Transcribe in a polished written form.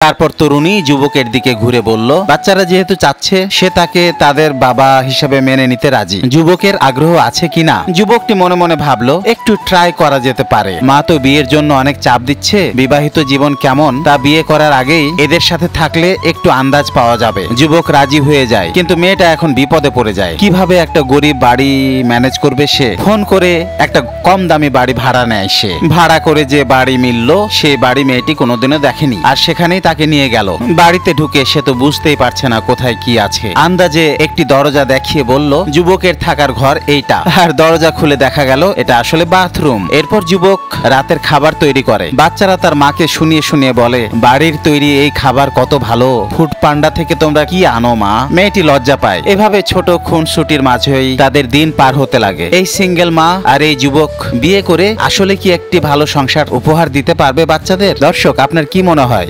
তারপর তরুণী যুবকের দিকে ঘুরে বলল, বাচ্চারা যেহেতু চাচ্ছে সে তাকে তাদের বাবা হিসেবে মেনে নিতে রাজি। যুবকের আগ্রহ আছে কিনা যুবকটি মনে মনে ভাবলো, একটু ট্রাই করা যেতে পারে। মা তো বিয়ের জন্য অনেক চাপ দিচ্ছে, বিবাহিত জীবন কেমন তা বিয়ে করার আগেই এদের সাথে থাকলে একটু আন্দাজ পাওয়া যাবে। যুবক রাজি হয়ে যায়, কিন্তু মেয়েটা এখন বিপদে পড়ে যায়। কিভাবে একটা গরিব বাড়ি ম্যানেজ করবে সে? ফোন করে একটা কম দামি বাড়ি ভাড়া নেয় সে। ভাড়া করে যে বাড়ি মিলল সেই বাড়ি মেয়েটি কোনোদিনও দেখেনি, আর সেখানেই তাকে নিয়ে গেল। বাড়িতে ঢুকে সে তো বুঝতেই পারছে না কোথায় কি আছে। আন্দাজে একটি দরজা দেখিয়ে বলল, যুবকের থাকার ঘর এইটা। আর দরজা খুলে দেখা গেল এটা আসলে বাথরুম। এরপর যুবক রাতের খাবার তৈরি করে। বাচ্চারা তার মাকে শুনিয়ে শুনিয়ে বলে, বাড়ির তৈরি এই খাবার কত ভালো, ফুড পান্ডা থেকে তোমরা কি আনো মা? মেয়েটি লজ্জা পায়। এভাবে ছোট খুনসুটির মাঝেই তাদের দিন পার হতে লাগে। এই সিঙ্গেল মা আর এই যুবক বিয়ে করে আসলে কি একটি ভালো সংসার উপহার দিতে পারবে বাচ্চাদের? দর্শক, আপনার কি মনে হয়?